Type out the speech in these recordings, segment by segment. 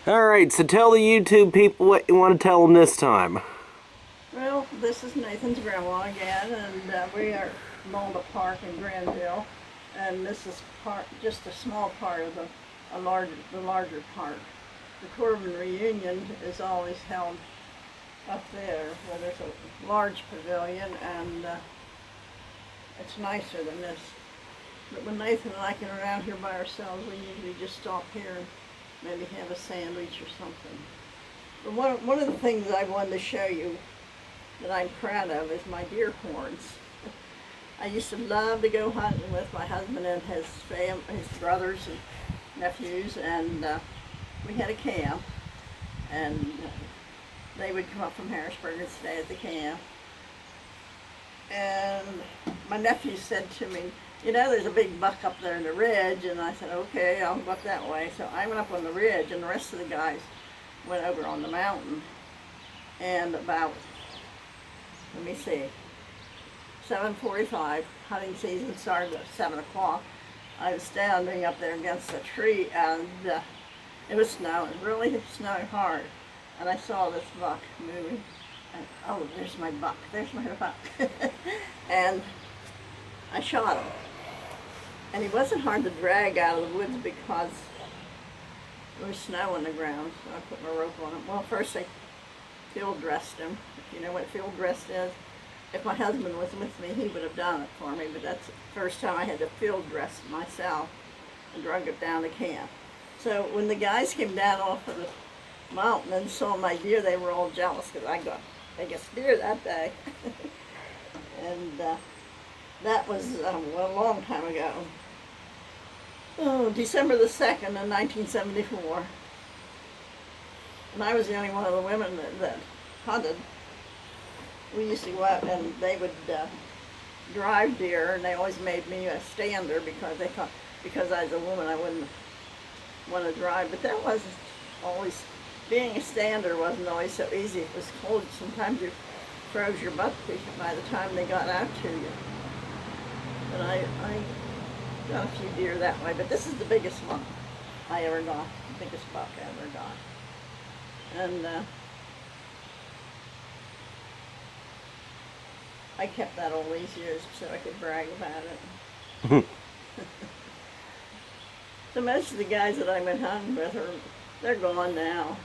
Alright, so tell the YouTube people what you want to tell them this time. Well, this is Nathan's grandma again, and we are at Mulda Park in Granville, and this is just a small part of the larger park. The Corbin reunion is always held up there, where there's a large pavilion, and it's nicer than this. But when Nathan and I can around here by ourselves, we usually just stop here and maybe have a sandwich or something. But one of the things I wanted to show you that I'm proud of is my deer horns. I used to love to go hunting with my husband and his brothers and nephews, and we had a camp, and they would come up from Harrisburg and stay at the camp. And my nephew said to me, you know, there's a big buck up there in the ridge, and I said, okay, I'll go up that way. So I went up on the ridge, and the rest of the guys went over on the mountain. And about, let me see, 7:45, hunting season started at 7 o'clock. I was standing up there against a tree, and it was snowing, really snowing hard. And I saw this buck moving, and oh, there's my buck, and I shot him. And he wasn't hard to drag out of the woods because there was snow on the ground, so I put my rope on him. Well, first I field dressed him. If you know what field dressed is. If my husband was with me, he would have done it for me, but that's the first time I had to field dress myself and drug it down to camp. So when the guys came down off of the mountain and saw my deer, they were all jealous because I got the biggest deer that day. And that was a long time ago. Oh, December the 2nd in 1974. And I was the only one of the women that hunted. We used to go out and they would drive deer, and they always made me a stander because they thought, because I was a woman, I wouldn't want to drive. But that wasn't always, being a stander wasn't always so easy. It was cold. Sometimes you froze your butt by the time they got out to you. But I got a few deer that way, but this is the biggest one I ever got, the biggest buck I ever got. And I kept that all these years so I could brag about it. So most of the guys that I went hunting with they're gone now.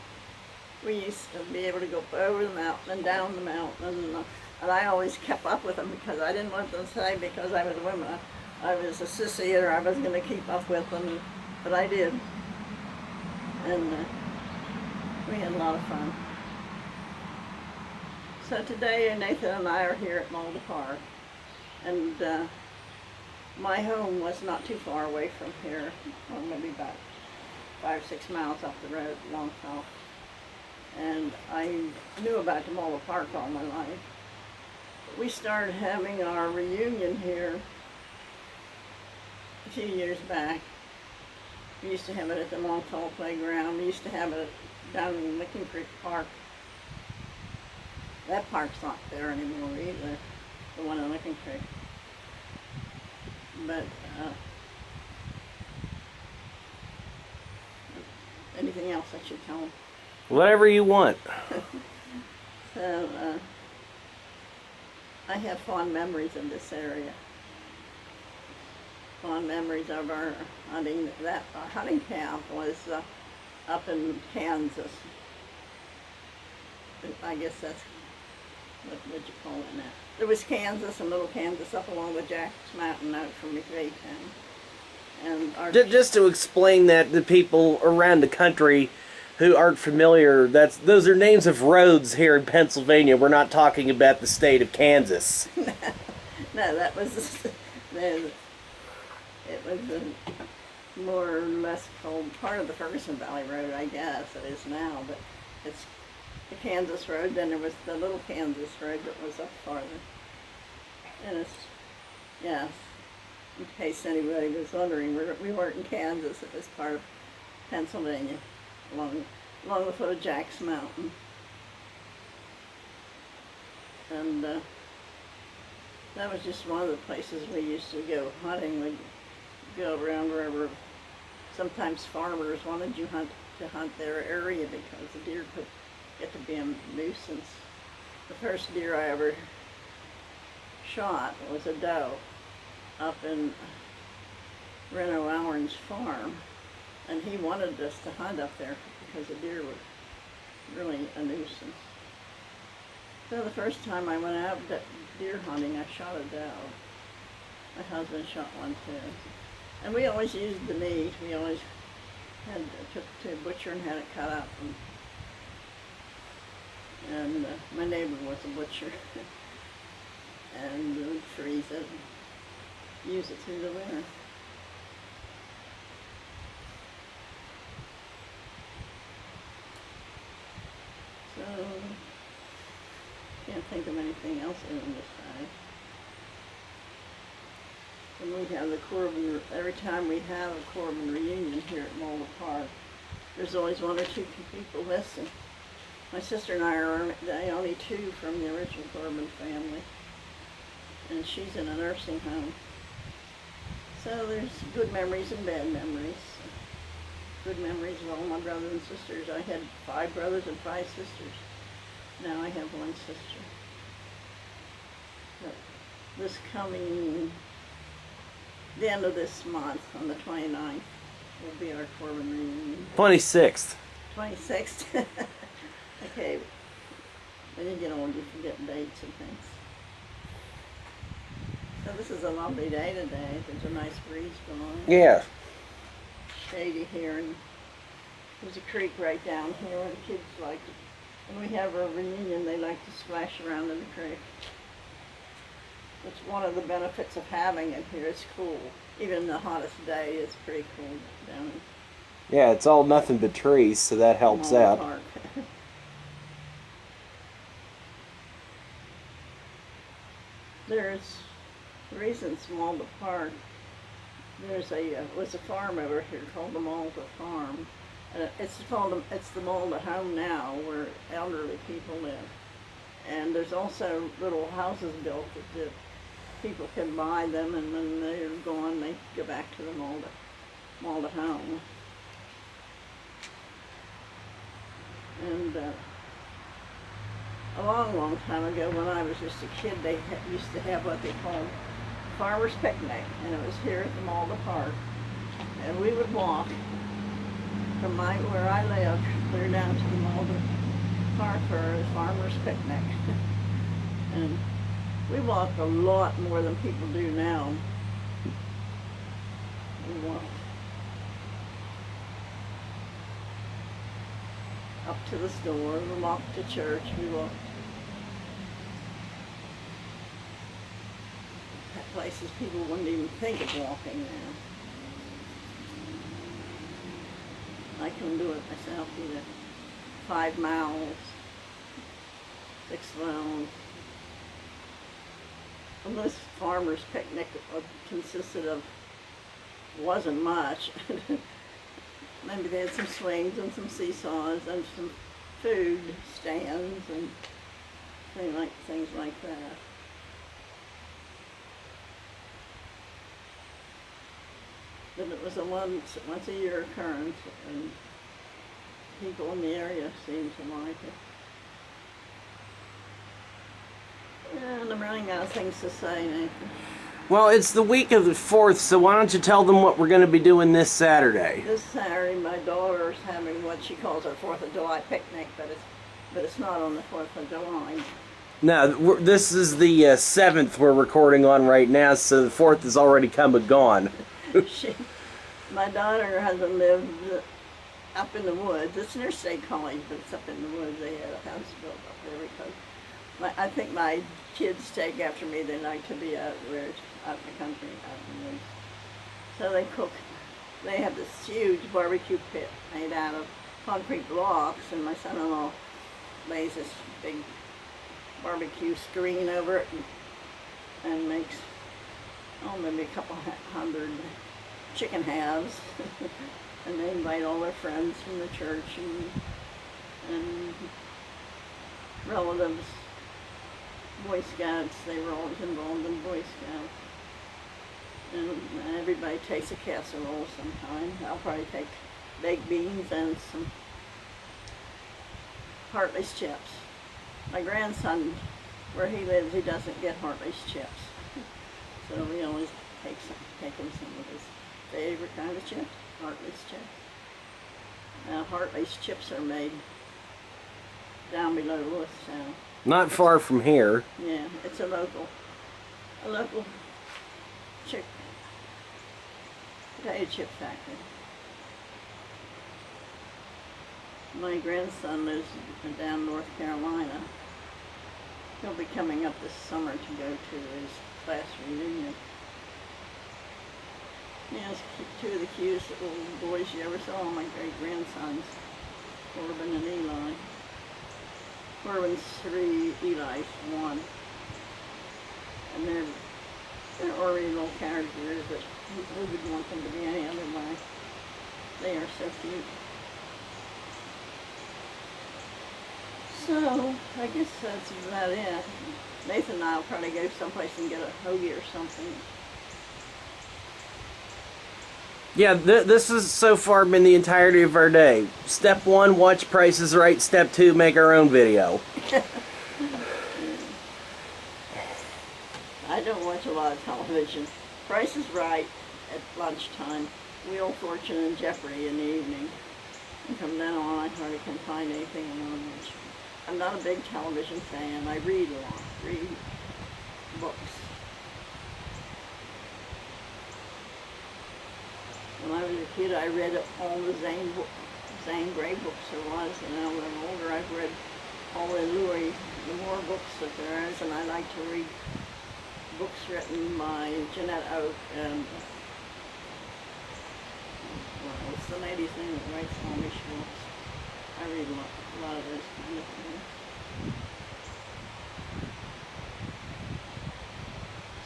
We used to be able to go over the mountain and down the mountain, and I always kept up with them because I didn't want them to say because I was a woman I was a sissy or I was going to keep up with them, but I did. And we had a lot of fun. So today Nathan and I are here at Mulda Park, and my home was not too far away from here, or maybe about 5 or 6 miles up the road, Longfellow. And I knew about the Mulda Park all my life. But we started having our reunion here a few years back. We used to have it at the Longfellow Playground. We used to have it down in Licking Creek Park. That park's not there anymore either, the one in Licking Creek. But anything else I should tell them? Whatever you want. So I have fond memories of this area. Fond memories of our hunting. Our hunting camp was up in Kansas. I guess that's what would you call it now. There was Kansas and Little Kansas up along the Jack's Mountain out from McVeigh Town. And our Just to explain that to people around the country who aren't familiar, those are names of roads here in Pennsylvania. We're not talking about the state of Kansas. No, that was it was more or less called part of the Ferguson Valley Road, I guess it is now, but it's the Kansas Road. Then there was the Little Kansas Road that was up farther. And it's, yes, in case anybody was wondering, we weren't in Kansas. It was part of Pennsylvania, along the foot of Jack's Mountain. And that was just one of the places we used to go hunting. We'd go around wherever, sometimes farmers wanted you to hunt their area because the deer could get to be a nuisance. The first deer I ever shot was a doe up in Reno Allen's farm, and he wanted us to hunt up there because the deer were really a nuisance. So the first time I went out deer hunting, I shot a doe. My husband shot one too. And we always used the meat. We always took it to a butcher and had it cut up. And my neighbor was a butcher. And we would freeze it and use it through the winter. So, can't think of anything else in this side. And we have the Corbin, every time we have a Corbin reunion here at Mulder Park, there's always one or two people missing. My sister and I are the only two from the original Corbin family, and she's in a nursing home. So there's good memories and bad memories. Good memories of all my brothers and sisters. I had 5 brothers and 5 sisters. Now I have 1 sister. But this coming, the end of this month, on the 29th, will be our Corbin reunion. 26th. 26th. Okay. When you get old, you forget dates and things. So this is a lovely day today. There's a nice breeze going. Yeah. Shady here, and there's a creek right down here where the kids like to, when we have a reunion, they like to splash around in the creek. It's one of the benefits of having it here. It's cool. Even the hottest day, it's pretty cool down Yeah, it's all nothing but trees, so that in helps Mulder out. Park. There's, the reason it's Mulder Park, there's was a farm over here called the Mulder Farm. It's the Mulder home now, where elderly people live. And there's also little houses built that the people can buy them, and when they're gone, they go back to the Mulder home. And a long, long time ago, when I was just a kid, they used to have what they called farmer's picnic, and it was here at the Mulder Park. And we would walk from where I lived clear down to the Mulder Park for a farmer's picnic. And we walked a lot more than people do now. We walked up to the store, we walked to church, we walked places people wouldn't even think of walking now. I couldn't do it myself either. 5 miles, 6 miles. Well, this farmer's picnic consisted of, wasn't much. Maybe they had some swings and some seesaws and some food stands and things like that. But it was a once a year occurrence, and people in the area seemed to like it. And I'm running out of things to say, Nathan. Well, it's the week of the 4th, so why don't you tell them what we're going to be doing this Saturday? This Saturday, my daughter's having what she calls her 4th of July picnic, but it's not on the 4th of July. No, this is the 7th we're recording on right now, so the 4th has already come and gone. My daughter and her husband lived up in the woods. It's near State College, but it's up in the woods. They had a house built up there because I think my kids take after me. They like to be out in the country, out in the woods. So they cook. They have this huge barbecue pit made out of concrete blocks, and my son-in-law lays this big barbecue screen over it and makes, maybe a couple hundred chicken halves. And they invite all their friends from the church and relatives, Boy Scouts. They were always involved in Boy Scouts. And everybody takes a casserole sometime. I'll probably take baked beans and some Hartley's chips. My grandson, where he lives, he doesn't get Hartley's chips. So we always take him some of his favorite kind of chips, Hartley's chips. Now Hartley's chips are made down below Lewistown. Not far from here. Yeah, it's a local chick potato chip factory. My grandson lives down North Carolina. He'll be coming up this summer to go to his class reunion. Yeah, it's two of the cutest little boys you ever saw, my great-grandsons, Corbin and Eli. Corbin's 3, Eli's 1. And they're oriental characters, but who would want them to be any other way? They are so cute. So, I guess that's about it. Nathan and I will probably go someplace and get a hoagie or something. Yeah, this has so far been the entirety of our day. Step 1, watch Price is Right. Step 2, make our own video. I don't watch a lot of television. Price is Right at lunchtime. Wheel of Fortune and Jeopardy in the evening. And from then on, I hardly can find anything on which. I'm not a big television fan. I read a lot. Read books. When I was a kid, I read all the Zane Grey books there was, and now when I'm older, I've read all the Louis L'Amour books that there is, and I like to read books written by Jeanette Oak and what's the lady's name that writes Amish books? I read a lot of those kind of things.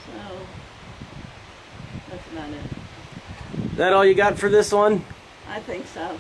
So that's about it. That all you got for this one? I think so.